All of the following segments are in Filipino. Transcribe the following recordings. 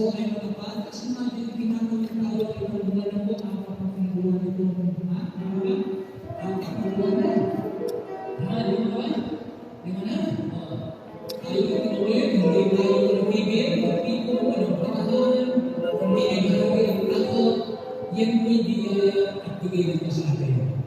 po ay matapad. Kasi imagine, ginagawa tayo ay pagbulan na po ang kapagbulan nito. Ang kapagbulan. Di ba? Di ba na? Tayo tinuloy, hindi tayo nagpigil, magpiko, managpakahan, hindi ay gagawin ang takot. Yan po yung biyaya at bigay nito sa atin.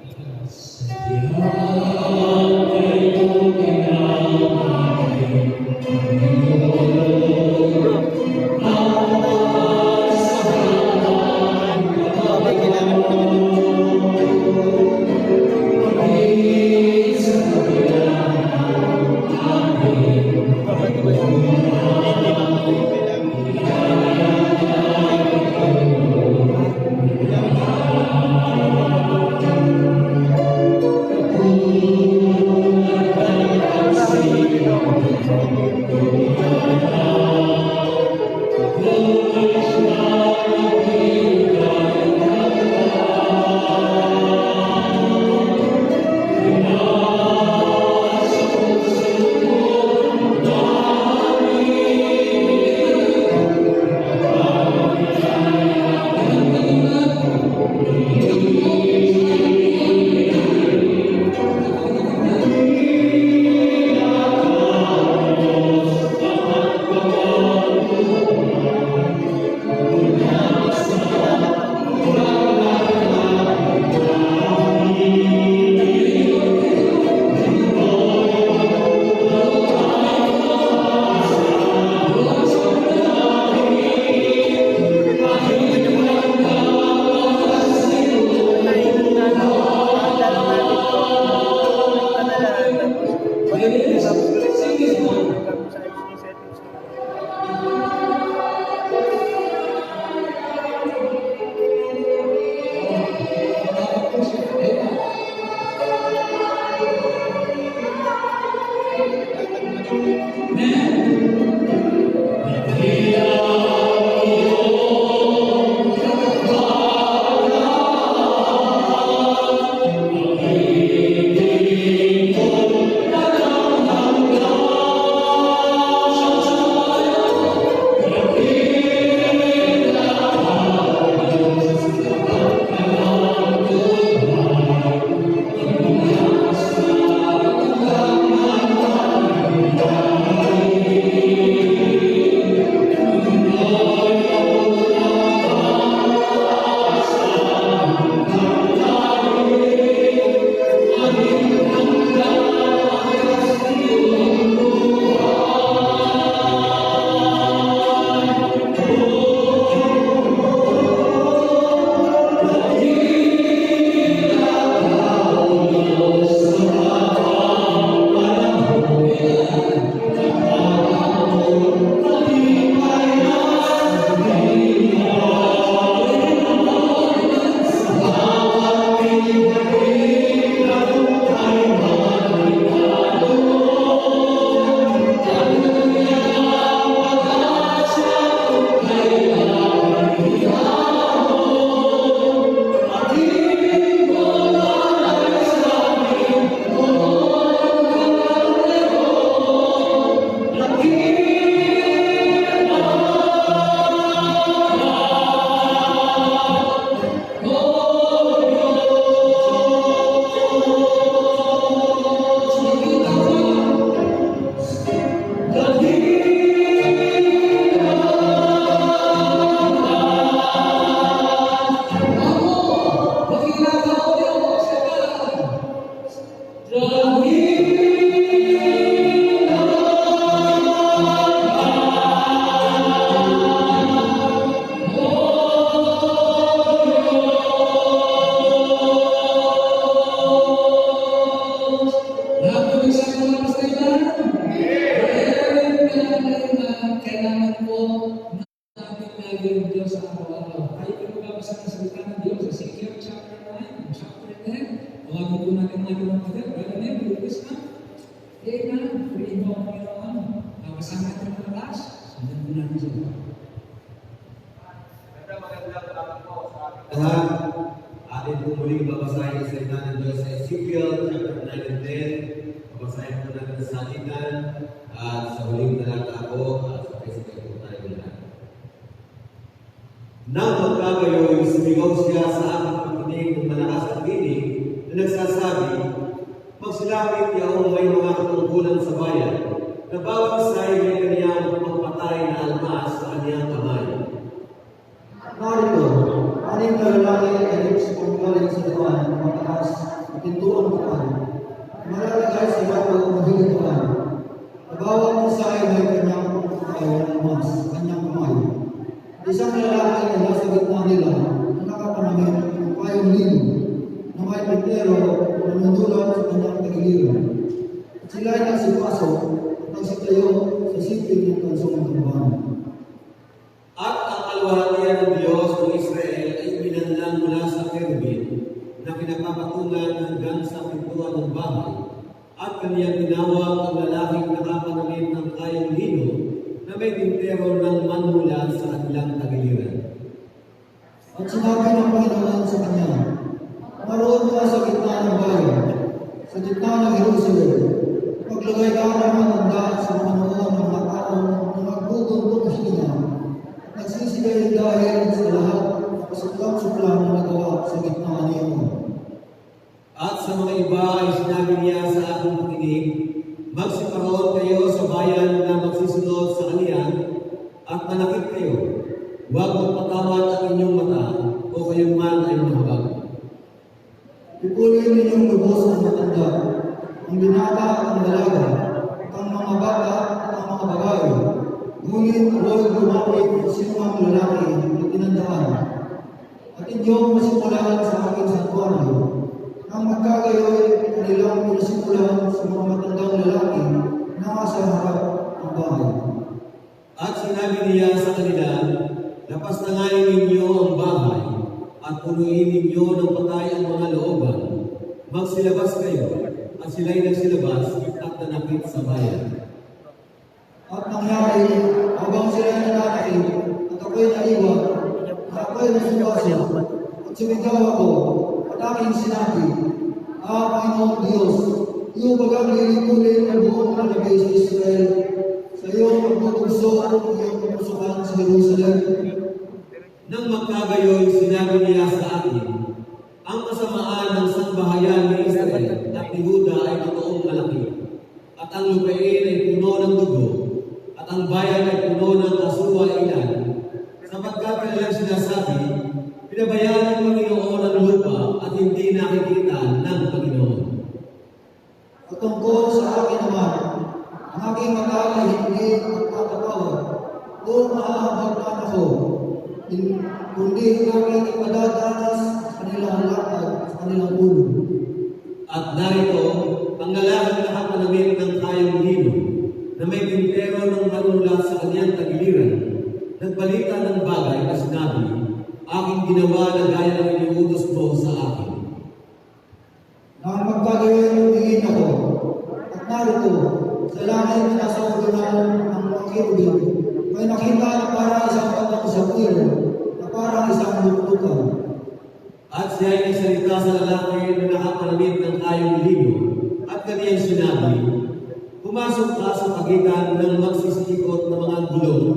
Atin po muling babasahin ang salita ng Diyos sa Ezekiel chapter 9 and 10. Babasahin po natin sa salitan at sa huling talata ako at sa Kristo po tayo lahat. Nang magkagayoy, sumigaw siya sa aking pakinig ng malakas at tinig na nagsasabi, magsilapit yaong may mga katungkulan sa bayan, na bawat isa ay may kaniyang magpatay na almas sa kaniyang kamay. Narito, aning na lalaki ay sa panggaling sa luwan ng mataas na pintuan ng tuwan. Malalagay sa bato ng higituan. Na bawat isa ay may kanyang magpatay na almas sa kanyang kamay. Isang lalaki ay nasa gitna nila na nakapanamit ng payong lino na may pitero na nandulan sa kanyang tagiliran. At sila ay nagsipasok at nagsitayo sa sipig ng kansong ng tuwan. At ang kalwalhatian ng Diyos ng Israel ay binanlang mula sa kerubin na pinapapatungan hanggang sa pintuan ng bahay, at kaniyang tinawag ang lalaking nakapanamit ng kayang lino na may tintero ng manmula sa kanilang tagiliran. At sinabi ng Panginoon sa kanya, naroon ka sa gitna ng bayan, sa gitna ng Jerusalem. Maglagay ka ng matanda sa mga noon ng mga taong na magbubuntong hininga, at nagsisigay dahil sa lahat ng kasuklang-suklang na nagawa sa gitna niyo. At sa mga iba ay sinabi niya sa aking pakinig, magsiparoon kayo sa bayan na magsisunod sa kaniyan, at manakit kayo. Huwag magpatawad ang inyong mata, o kayong man ay mahabag. Pipulin ninyong lubos ang matanda, ang binata at ang dalaga, at ang mga bata at ang mga babae. Ngunit huwag lumapit ang sinumang lalaki na tinandaan. At inyong masimulan sa aking santuario. Nang magkagayoy, kanilang pinasimulan sa mga matandang lalaki na nasa harap ng bahay. At sinabi niya sa kanila, lapastangayin ninyo ang bahay, at punuin ninyo ng patay ang mga looban. Magsilabas kayo, at sila'y nagsilabas at nanakit sa bayan. At nangyari, habang sila nananakit, at ako'y naiwan, at ako'y nasubaso, at sumigaw ako, at aking sinabi, Panginoong Diyos, iyong bagang lilipulin ang buong nalagay sa Israel, sa iyong pagtutugso at iyong pagpusukan sa Jerusalem. Nang magkagayoy, sinabi niya sa akin, ang kasamaan ng sambahayan ni Israel at ni Juda ay totoong malaki, at ang lupain ay puno ng dugo, at ang bayan ay puno ng kasuwailan, sapagkat kanilang sinasabi, pinabayaan ng Panginoon ang lupa at hindi nakikita ng Panginoon. At tungkol sa akin naman, ang aking mata ay hindi magpapatawad, o maaabot man ako, kundi ang aking ipadadanas sa kanilang lakad, sa kanilang ulo. At narito, ang lalaking nakapanamit ng kayang lino, na may tintero ng manulat sa kanyang tagiliran, nagbalita ng bagay na sinabi, aking ginawa na gaya ng iniutos mo sa akin. Nang magkagayoy, tingin ako, at narito, sa langit na nasa ulunan ng mga kirubin, may nakita na parang isang batang sapiro, na parang isang luklukan. At siya ay nagsalita sa lalaki na nakapanamit ng kayang lino, at kaniyang sinabi, pumasok ka sa pagitan ng magsisikot na mga gulong,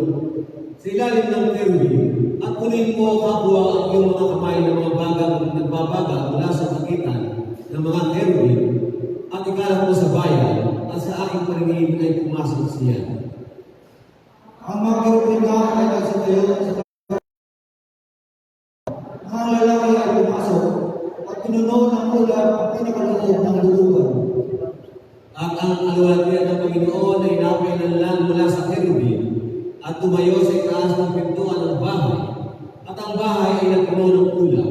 sa ilalim ng kerubin, at kunin mo kapwa ang iyong mga kamay ng mga bagang nagbabaga mula sa pagitan ng mga kerubin, at ikalat mo sa bayan, at sa aking paningin ay pumasok siya. Ang mga kirubin nga ay nagsitayo sa ang lalaki ay pumasok at pinuno ng ulan ang pinakaloob ng lulugan. At ang kalwalhatian ng Panginoon ay napailanlan mula sa kerubin at tumayo sa itaas ng pintuan ng bahay. At ang bahay ay nagpuno ng ulap,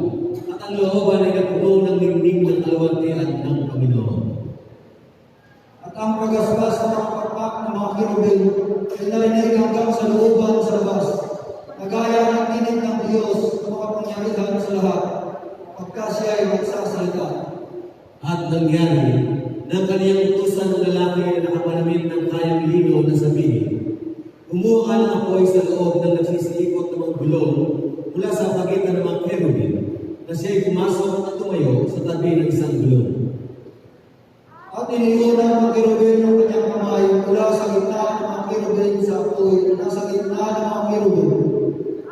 at ang looban ay nagpuno ng ningning ng kalwalhatian ng Panginoon. At ang pagaspas ng mga pakpak ng mga kirubin ay narinig hanggang sa looban sa labas, na gaya ng tinig ng Diyos na makapangyarihan sa lahat, pagka siya ay magsasalita. At nangyari, ng kaniyang utusan ng lalaki na nakapanamit ng kayang lino na sabihin, kumuha ng apoy sa loob ng nagsisiikot ng mga gulong mula sa pagitan ng mga kerubin, na siya'y pumasok at tumayo sa tabi ng isang gulong. At iniunan ng kirubin ng kanyang kamay mula sa gitna ng mga kirubin sa apoy na nasa gitna ng mga kirubin.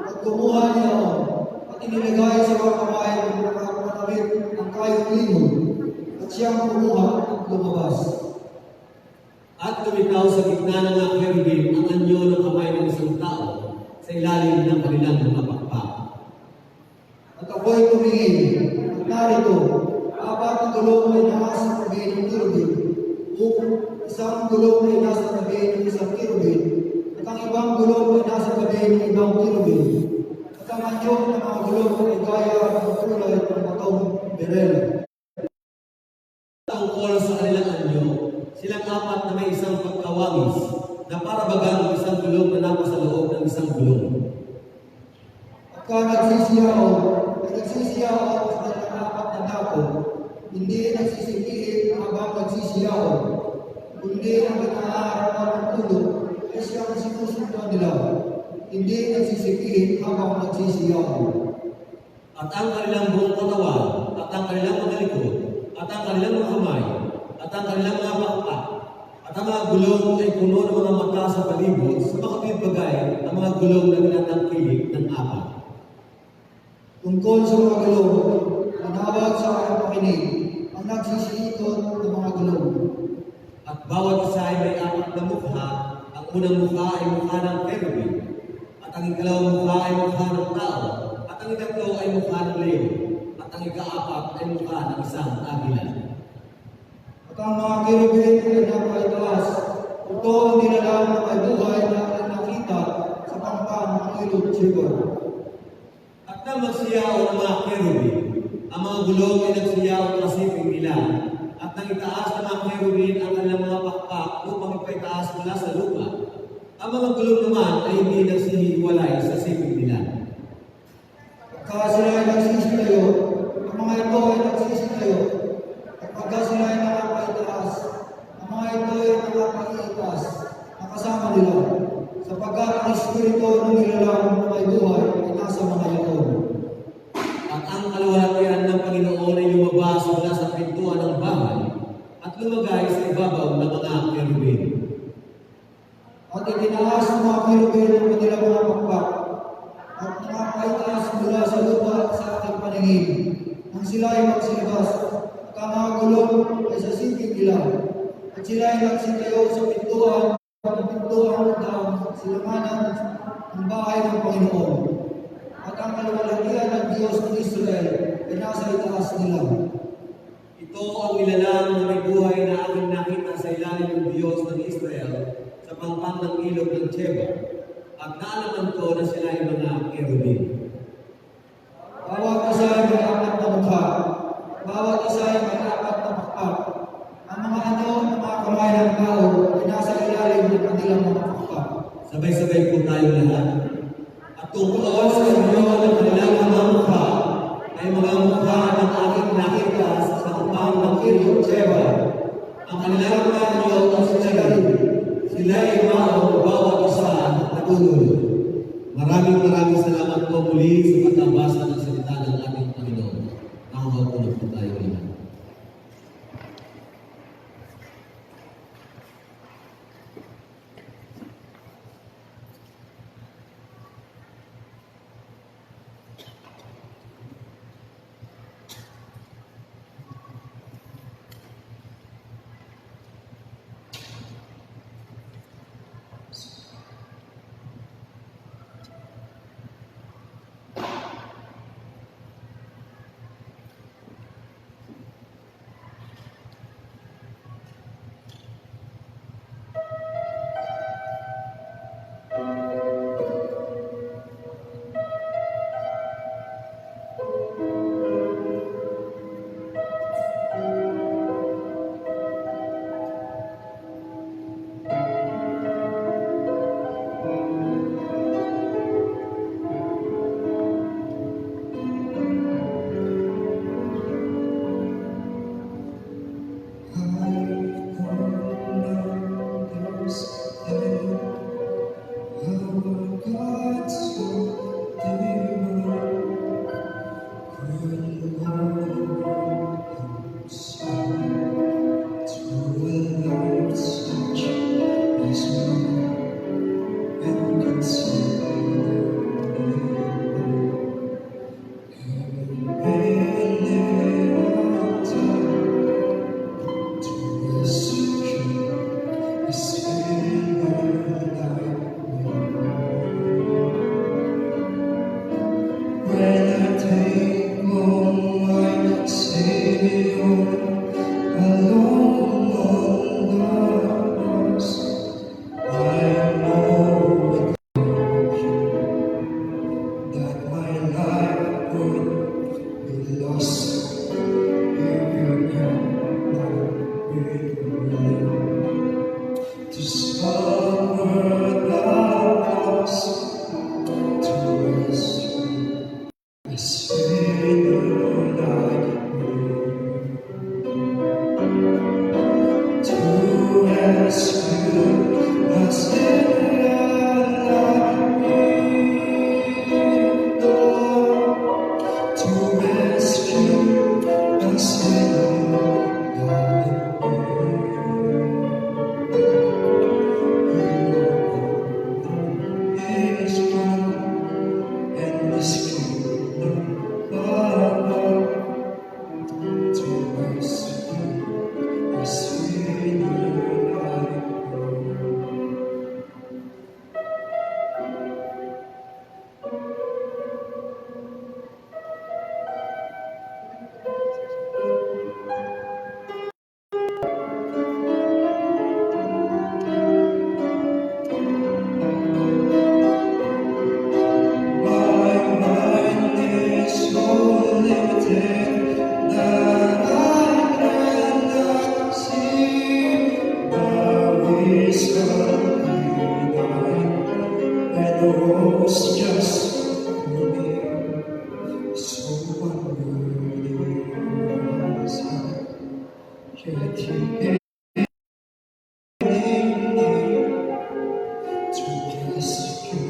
At kumuha niya ibinigay sa mga kamay ng nakapanawit ng kayong lino at siyang kumuha at lumabas. At lumitaw sa gitna ng mga kerubin ang anyo ng kamay ng isang tao sa ilalim ng kanilang mga pakpak. At ako'y tumingin, at narito, apat na gulong ay nasa tabi ng kirubin, isang gulong ay nasa tabi ng isang kirubin, at ang ibang gulong ay nasa tabi ng ibang kirubin. At ang anyo ng mga gulong ay gaya ng kulay ng batong berel. Tungkol sa kanilang anyo, silang apat na may isang pagkawangis na para bagang isang gulong na napa sa loob ng isang gulong. At nagsisiyaw sa kanilang apat na dako, hindi nagsisikihin habang nagsisiyaw, kundi ang pinaharapan ng ulo ay siyang sinusundan nila, hindi nagsisikihin habang nagsisiyaw. At ang kanilang buong katawan, at ang kanilang mga likod, at ang kanilang mga kamay, at ang kanilang mga pakpak, at ang mga gulong ay puno ng mga mata sa palibot sa makatid bagay ang mga gulong na tinatangkilik ng apat. Tungkol sa mga gulong, manawag sa aking pakinig ang nagsisiikot ng mga gulong. At bawat isa ay may apat na mukha. Ang unang mukha ay mukha ng kerubin, at ang ikalawang mukha ay mukha ng tao, at ang ikatlo ay mukha ng leon, at ang ikaapat ay mukha ng isang agila. At ang mga kirubin ay napaitaas. Ito ang nilalang na may buhay na aking nakita sa pangpang ng ilog Chebar. At nang magsiyaw ng mga kerubin, ang mga gulong ay nagsiyaw ng kasiping nila, at nang itaas ng mga kerubin ang kanilang mga pakpak upang ipaitaas mula sa lupa. Ang mga gulong naman ay hindi nagsihiwalay sa siping nila. Pagka sila ay nagsisitayo, ang mga ito ay nagsisitayo. At pagka sila ay nakapaitaas, ang mga ito ay nakapaitas, nakasama nila. Sapagkat ang espiritu ng nilalang na may buhay ay nasa mga ito. At ang kaluwalhatian ng Panginoon ay lumabas mula sa pintuan ng bahay at lumagay sa ibabaw ng mga kerubin. At itinaas ng mga kirubin ang kanilang mga pakpak at nakapaitaas mula sa lupa sa aking paningin. Nang sila ay magsilabas, at ang mga gulong ay sa siping nila. At sila ay nagsitayo sa pintuan ng silanganan ng bahay ng Panginoon. At ang kaluwalhatian ng Diyos ng Israel ay nasa itaas nila. Ito ang nilalang na may buhay na aking nakita sa ilalim ng Diyos ng Israel sa pangpang ng ilog ng Chebar. At naalaman ko na sila ay mga kerubin. Bawat isa ay may apat na mukha. Bawat isa ay may apat na pakpak. Ang mga anyo ng mga kamay ng tao ay nasa ilalim ng kanilang mga pakpak. Sabay-sabay po tayo lahat. At tungkol sa inyo ng kanilang mga mukha ay mga mukha ng aking nakita sa pangpang ng ilog Chebar. Ang kanilang mga anyo ang sila ay maong bawat isa at natulog. Maraming salamat po muli sa pagbasa ng salita ng ating Panginoon. Nakakaupo na po tayo lahat. when I take on my Savior alone on the cross. I know that my life would be lost if you had not been willing to suffer the cross to rescue a sinner like me, to rescue a sinner like me, Lord, to rescue a sinner like me. His blood and His kingdom love to rescue a sinner like my mind is so limited that I cannot see the wisdom behind and the was just me. So unworthy was I, yet He gave me to rescue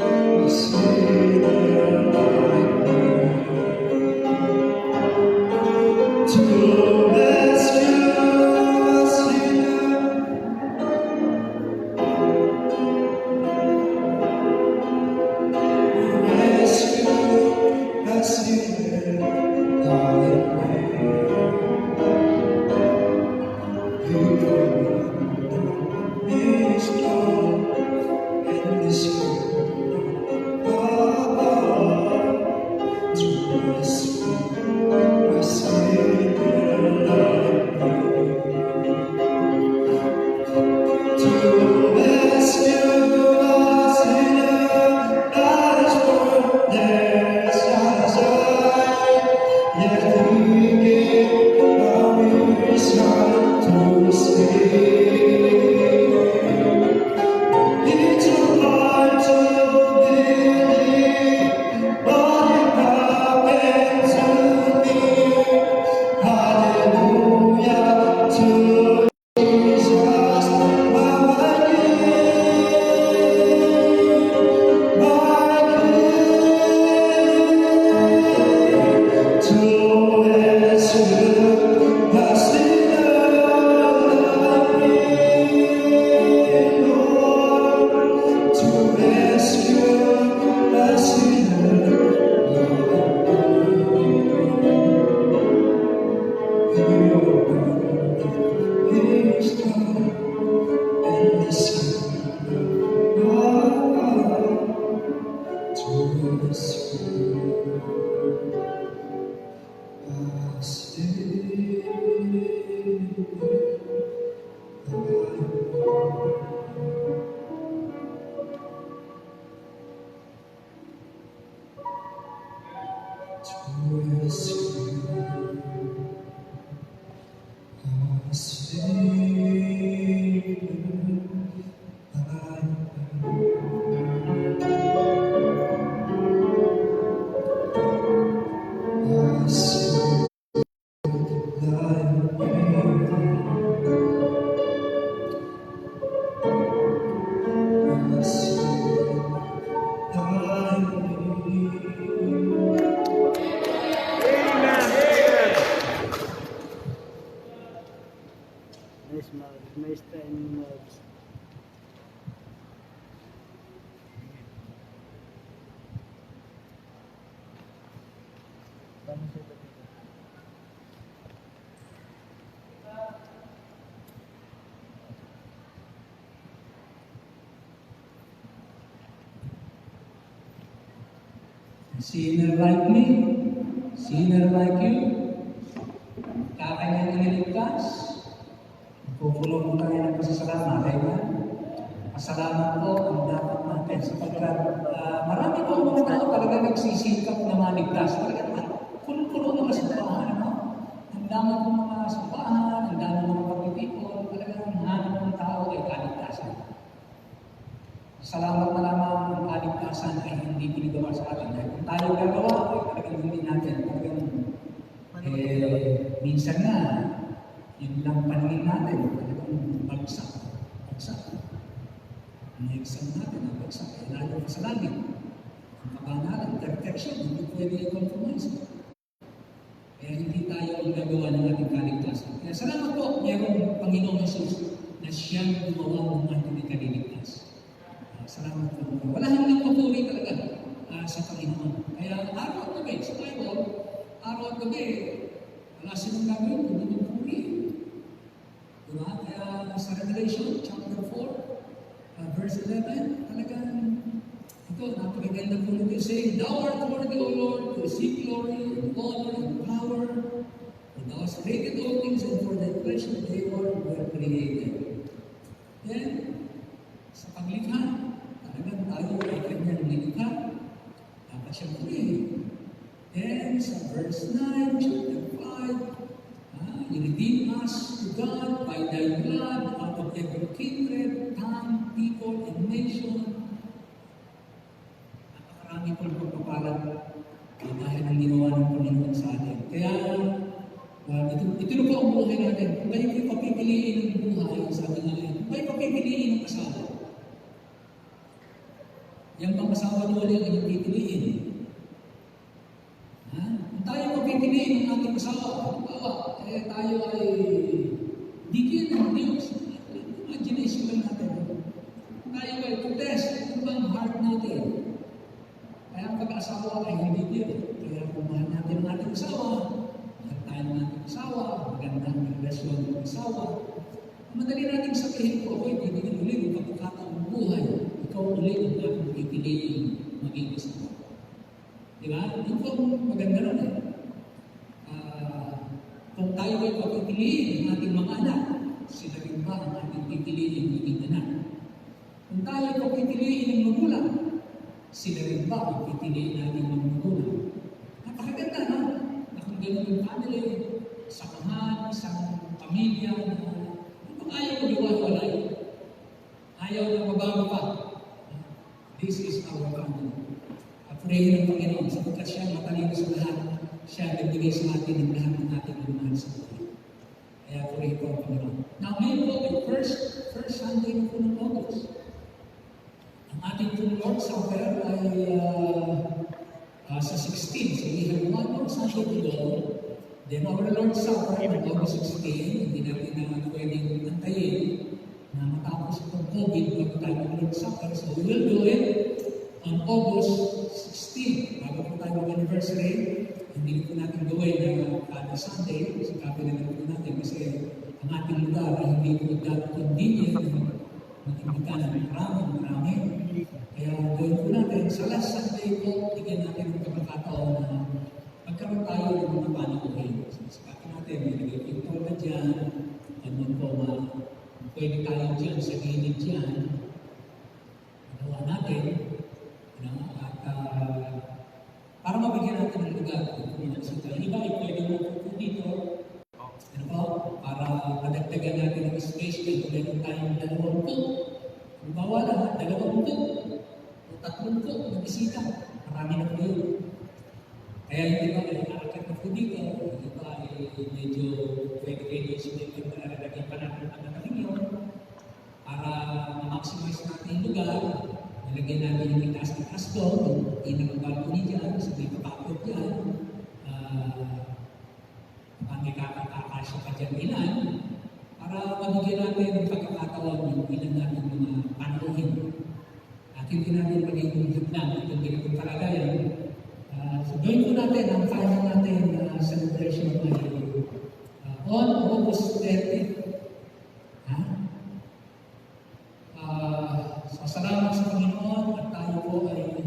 a sinner like me, to rescue a sinner, rescue a sinner like me. He is strong in this kingdom to rescue a sinner like me, to rescue a sinner that is worthless as I, yet He gave of His Son to save. It's hard to believe, but it happened to me. Hallelujah to Jesus, my King, to rescue a sinner like me, Lord, to rescue a sinner like me. His God and His kingdom to rescue us. To rescue us. Nice time moves. Sinner like me, sinner like you, kakanyang iniligtas, pupulo mo tayo ng pasasalamat. Amen. Pasalamat po ang dapat natin sapagkat marami po ang mga tao talaga nagsisikap na maligtas. Talaga pulo-pulo ng kasabahan. Ang dami ng mga sabahan, ang dami ng mga pagpipikon, talagang hanap ng tao ay kaligtasan. Salamat na lamang ang kaligtasan ay hindi pinagawa sa atin. Dahil kung tayo gagawa, ay talagang hindi natin. Talagang, minsan na, yun lang paningin natin. Talagang bagsak. Ang exam natin, ang bagsak. Ay lalo sa langit. Ang kabanalan, perfection, hindi pwede i-compromise. Kaya hindi tayo ang gagawa ng ating kaligtasan. Kaya salamat po, mayroong Panginoong Jesus na siyang gumawa ng ating kaliligtas. Salamat po. Wala nang papuri talaga sa Panginoon. Kaya araw at gabi, sa Bible, araw at gabi, wala silang gagawin, hindi magpuri. Diba? Kaya sa Revelation, chapter 4, verse 11, talagang ito, napakaganda po nito. Saying, Thou art worthy, O Lord, to receive glory and honor and power, for Thou hast created all things, and for Thy pleasure they were created. Then, sa paglikha, talagang tayo ay kanyang nilikha. Dapat siyang purihin. Then, sa verse 9, chapter 5, You redeem us to God by Thy blood out of every kindred, tongue, people, and nation. Napakarami pong pagpapalat dahil ang ginawa ng Panginoon sa atin. Kaya, ito na po ang buhay natin. Kung kayo po'y papipiliin ng buhay, sabi nga rin, kung kayo papipiliin ng asawa, yung pang-asawa doon yung inyong pipiliin. Kung tayo papipiliin ng ating asawa, tayo ay bigyan ng Diyos. Imagination lang natin. Tayo ay to-test ito bang heart natin. Kaya ang pag-asawa ay hindi Diyos. Kaya kung mahal natin ang ating asawa, mahal tayo ng ating asawa, magandang relasyon ng asawa, madali natin sabihin ko, ako'y bibigyan ulit ng pagkakataong buhay. Ikaw ulit ang aking pipiliin maging asawa. Diba? Yung po maganda nun eh. Kung tayo ay papipiliin ng ating mga anak, sila rin ba ang ating pipiliin maging anak? Kung tayo ay papipiliin ng magulang, sila rin ba ang pipiliin natin ng magulang? Napakaganda, no? Na kung gano'n yung family, samahan, isang pamilya, kung ayaw mo iwalay, ayaw na mabago pa. This is our family. Purihin ng Panginoon, sapagkat siya matalino sa lahat, siya nagbigay sa atin ng lahat ng ating lumahan sa buhay. Kaya purihin po ang Panginoon. Now, ngayon po ay first Sunday na po ng August. Ang ating pong Lord Supper ay sa 16, so we have one more Sunday to go. Then our Lord Supper on August 16, hindi natin na pwedeng antayin na matapos itong COVID bago tayo mag-Lord Supper. So we will do it on August 16, bago po tayo mag-anniversary. Hindi po natin gawin na kada Sunday, sa kapila na po natin kasi ang ating lugar ay hindi po that convenient na mag-imbita ng marami. Kaya gawin po natin, sa last Sunday po, bigyan natin ng pagkakataon na magkaroon tayo ng mga panakuhin. Sa kapila natin, may nag-ipintol na dyan, ano po pwede tayo dyan, sa gilid dyan, magawa natin, para mabigyan natin ng lugar kung minasita. Iba ay pwede mo po dito. Para madagdagan natin ng space kung meron tayong 20. Kung bawa lang, 20 o 30 na bisita. Marami na po yun. Kaya hindi ba ay nakakit na po dito. Hindi ba ay medyo pwede kayo yung naging panahon na natin yun. Para ma-maximize natin yung lugar. Nalagyan natin yung itaas-taas doon, yung pinag-balcony dyan, sa may kapapot dyan, may kakakasya pa dyan ilan, para mabigyan natin ng pagkakataon yung ilan natin mga panuhin. At hindi natin magiging hagdan, itong ginagong kalagayan. So gawin po natin ang final natin celebration on August 30. Salamat sa Panginoon at tayo po ay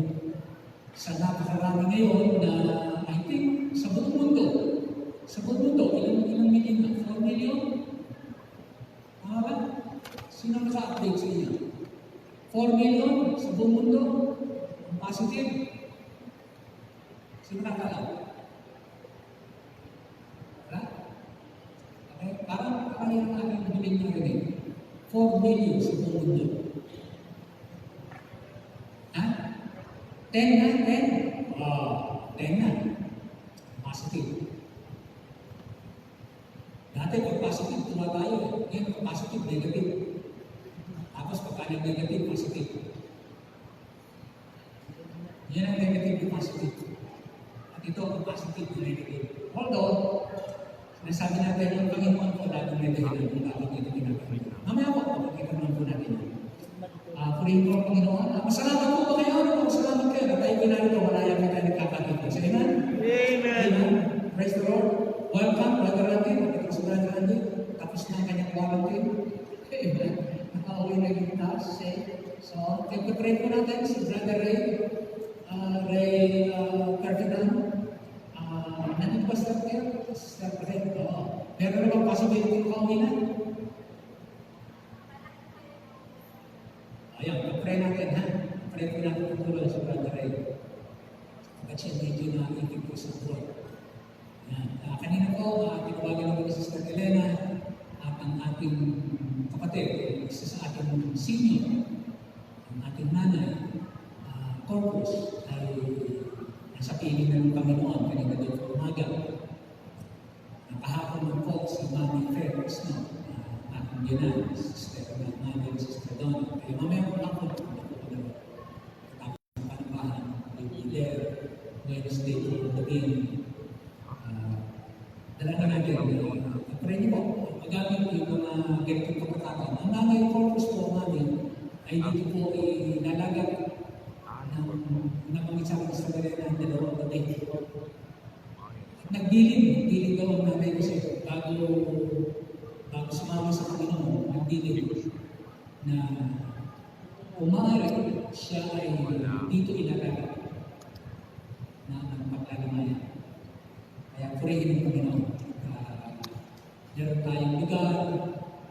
sa napakarami ngayon na I think sa buong mundo, ilang million na? 4 million? Tama ba? Sino naka-update sa inyo? 4 million sa buong mundo? Ang positive? Sino nakakaalam? Wala? Okay? Parang yung aking huling narinig. 4 million sa buong mundo. Ha? 10 na? 10? Wow, 10 na. Positive. Dati pag positive, tuwa tayo. Ngayon pag positive, negative. Tapos pagka nag-negative, positive. Yan ang negative to positive. At ito ang positive to negative. Although, sinasabi natin ang Panginoon ko laging may dahilan kung bakit ito ginagawa. Mamaya po, pakikita naman po natin yun. Purihin ko ang Panginoon. Masalamat po ba kayo? Masalamat kayo. Na tayo pinarito, malaya ka tayo nagkakakita. Sa Amen? Amen. Praise the Lord. Welcome, Brother Randy. Nakita si Brother Randy. Tapos na ang kanyang quarantine. Amen. Nakauwi na yung taas. So, pag-pray po natin si Brother Ray Cardinal. Nandito ba sa Ray? Sa Ray? Meron na bang possibility ng kauwi na? Ayan, pag-pray natin ha. Pray po natin ang tulong sa Brother Ray. At siya medyo na-ikip po sa buhay. Kanina po, tinawagan ako ni Sister Elena at ang ating kapatid, isa sa ating senior, ang ating nanay, Corpus, ay nasa piling na ng Panginoon kanina doon sa umaga. Nakahapon na po si Mami Ferris, ating ginan, Sister Mami, Sister Donna. Kaya mamaya po lang po, tapos ang panabahan, will be there Wednesday to the beginning. Dalaga natin, pray niyo po, magamit yung mga ganitong pagkakataon. Ang nanay Corpus po namin ay dito po ilalagat ng mga isang sa Galena ng dalawang gabi. Nagdilim daw ang nanay kasi bago sumama sa Panginoon, nagdilim na umaaari siya ay dito ilalagat na paglalamayan. Kaya purihin ng Panginoon. Meron tayong lugar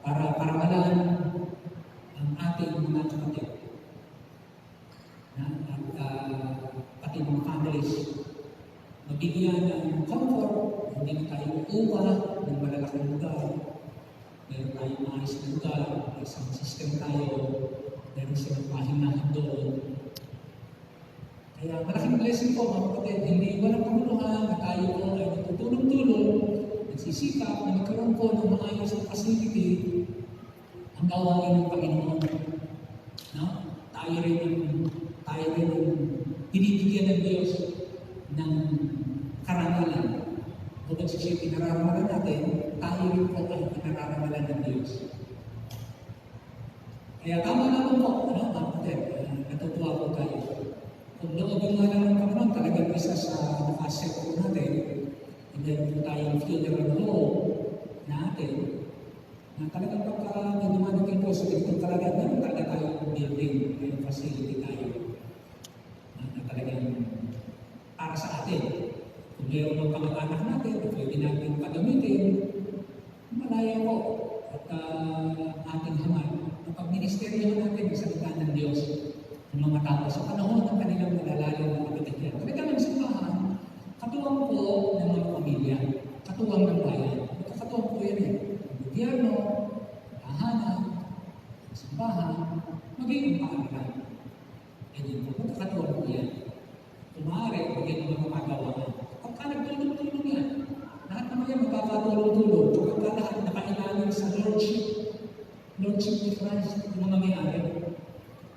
para paramalan ang ating mga kapatid. At pati mga families, mabigyan ng comfort, hindi na tayo upa ng malalaking lugar. Meron tayong maayos na lugar, may isang system tayo, meron silang pahinahan doon. Kaya malaking blessing po mga kapatid, hindi walang kamuluhan na tayo po ay nagtutulong-tulong, nagsisikap na magkaroon po ng maayos na facility ang gawain ng Panginoon. No? Tayo rin binibigyan ng Diyos ng karangalan. Bukod sa siya pinararamalan natin, tayo rin po ay pinararamalan ng Diyos. Kaya tama naman po, mga kapatid, natutuwa po tayo. Kung loobin nga lang ng Panginoon, talagang isa sa nakaset po natin, meron po tayong funeral law natin, na talagang pagka may dumadating po sa ganitong talaga, meron talaga tayong building, may facility tayo, na talagang para sa atin. Kung meron ng kamag-anak natin, pwede natin pagamitin, malaya po at ating hamay. Kapag ministeryo natin sa salita ng Diyos, ng mga tao sa panahon ng kanilang malalalim na kapatigan. Talagang ang simbahan, katuwang po ng mga pamilya, katuwang ng bayan. Katuwang po yan ang gobyerno, tahanan, simbahan, maging ang paaralan. Ganyan po, magkakatuwang po yan. Kung maaari, maging ang mga magagawa. Pagka nagtulong-tulong yan, lahat naman yan magkakatulong-tulong. Pagka lahat nakailalim sa Lordship ni Christ, yung mga may-ari.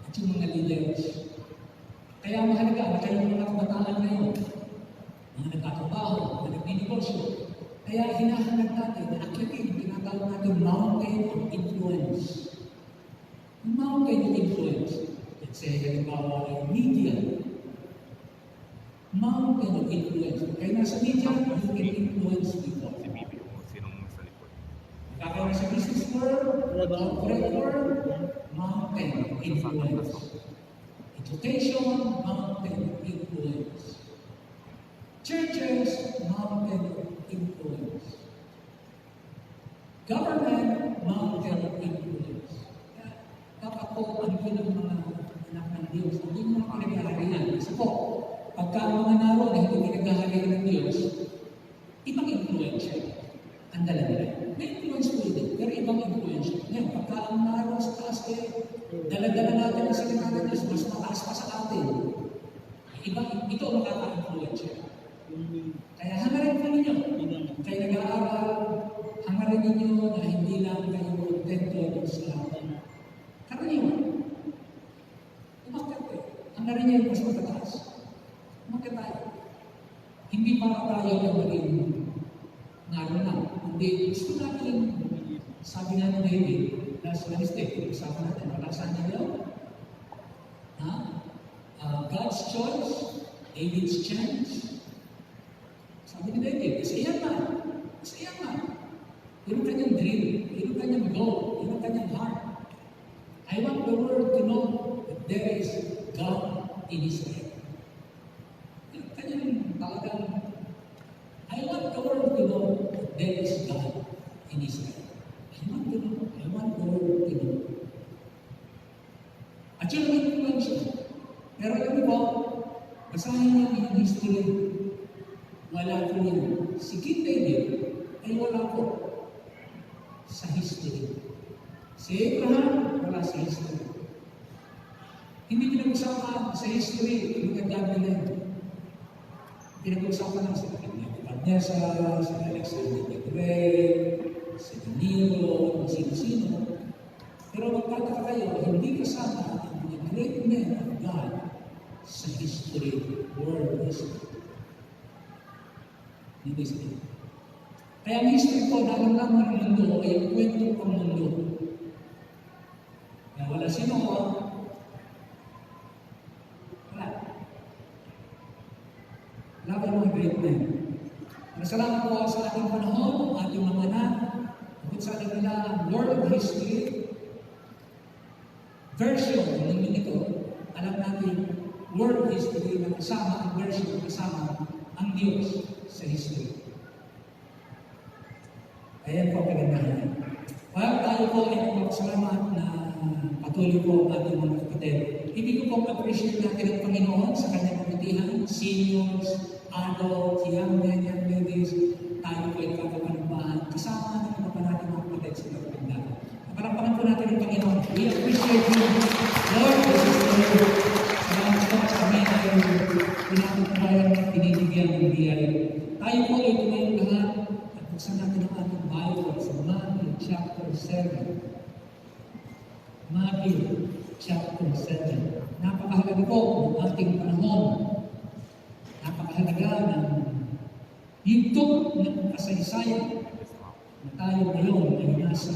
At yung mga leaders. Kaya mahalaga na kayong mga kabataan ngayon, mga nagkakabaho, na nagninegosyo. Kaya hinahanap natin na akitin, tinatawag natin mountain of influence. Yung mountain of influence, let's say, halimbawa ay media. Mountain of influence. Kaya nasa media, you can influence people. Kaya sa business world, corporate world, mountain influence. Education, mountain influence. Government, mountain influence. Kaya dapat po ang ng mga anak ng Diyos, hindi mga pinaghaharian. Kasi po, pagka ang mga naroon na hindi pinaghaharian ng Diyos, ibang influensya ang dala nila. May influence po din, pero ibang influensya. Ngayon, pagka ang naroon sa taas, dala-dala natin ang salita ng Diyos, mas mataas pa sa atin. Ito ang makaka-influensya. Kaya hangarin po ninyo. Kayo nag-aaral, hangarin ninyo na hindi lang kayo kontento sa karaniwan. Umakit kayo. Hangarin niyo yung mas matataas. Umakit tayo. Hindi para tayo na maging naroon lang. Hindi. Gusto natin, sabi nga ni David, last Wednesday, sabi natin, palaksan niyo God's choice, David's chance. Sabi ni David, isayan na. Isayan na. Yun ang kanyang dream. Yun ang kanyang goal. Yun ang kanyang heart. I want the world to know that there is God in Israel. Yun ang kanyang talagang, I want the world to know that there is God in Israel. I want to know. I want the world to know. At yun ang influensya. Pero alam mo, basahin natin yung history. Wala po yun. Si King David ay wala po sa history. Si Abraham, wala sa history. Hindi pinag-usapan sa history yung kaganda nila. Pinag-usapan lang sa Nebuchadnezzar, sa Alexander the Great, sa Nero, kung sino-sino. Pero magtataka kayo, hindi kasama ang mga great men of God sa history, world history. Hindi sila. Kaya ang history ko, nalang-lamang ng mundo ay ang kwento ng mundo. Kaya wala sino ko, wala. Wala ba mga great men? Masalamat po sa ating panahon, ating mga anak, kung sa ating nila, Lord of History, version ng ito, alam natin, world history na kasama ang version, kasama ang Diyos sa history. Ayan po kagandahan. Kaya tayo po ay magpapasalamat na patuloy po ang ating mga kapatid. Ibig ko po appreciate natin ang Panginoon sa kanyang kapatihan, seniors, adults, young men, young ladies, tayo po ay kapapanumbahan kasama ng mga natin mga kapatid sa kapatid. Parapakan po natin ang Panginoon. We appreciate you. Lord, this is the Lord. Salamat po sa kami ay pinapagpayan at pinibigyan ng biyaya. Tayo po ay tumayong lahat at buksan natin ang ating Bible sa Matthew chapter 7. Matthew chapter 7. Napakahalaga po ng ating panahon. Napakahalaga ng yugto ng kasaysayan na tayo ngayon ay nasa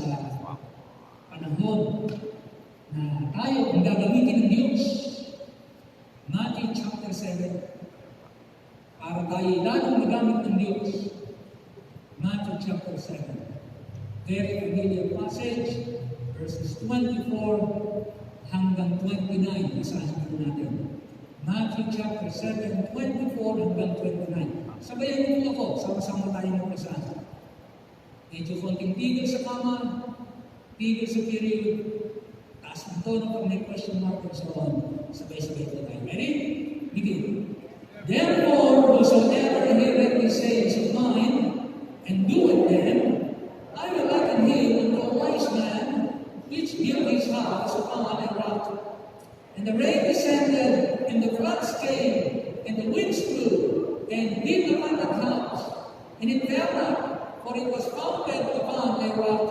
panahon na tayo ang gagamitin ng Diyos. Matthew chapter 7. Para tayo lalong magamit ng Diyos. Matthew chapter 7. Very familiar passage, verses 24 hanggang 29. Basahin po natin. Matthew chapter 7, 24 hanggang 29. Sabayan niyo po ako, sama-sama tayo magbasahin. Medyo konting tigil sa kama, tigil sa period, taas ng tono pag may question mark and so on. Sabay-sabay po tayo. Ready? Begin. Therefore, whosoever heareth these sayings of mine, and doeth them, I will liken him unto a wise man, which built his house upon a rock. And the rain descended, and the floods came, and the winds blew, and beat upon that house. And it fell not, for it was founded upon a rock.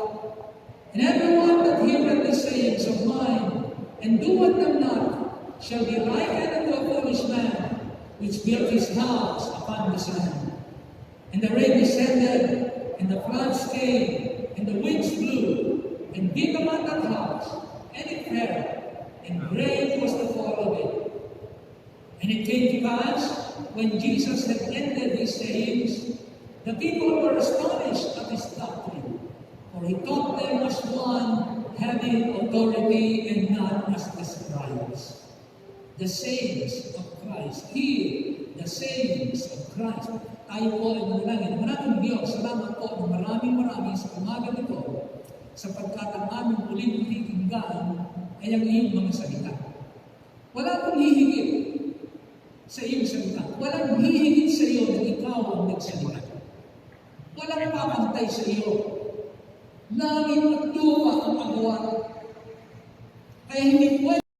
And everyone that heareth the sayings of mine, and doeth them not, shall be likened unto a foolish man, which built his house upon the sand. And the rain descended, and the floods came, and the winds blew, and beat upon that house, and it fell, and great was the fall of it. And it came to pass, when Jesus had ended his sayings, the people were astonished at his doctrine, for he taught them as one having authority and not as the scribes. The sayings of Christ. Here, the sayings of Christ. tayo po ay manalangin. Maraming Diyos, salamat po ng maraming sa umaga nito sapagkat ang aming muling pakikinggan ay ang iyong mga salita. Wala pong hihigit sa iyong salita. Walang hihigit sa iyo na ikaw ang nagsalita. Walang papantay sa iyo. Langit at lupa ang pagawa. Kaya hindi pwede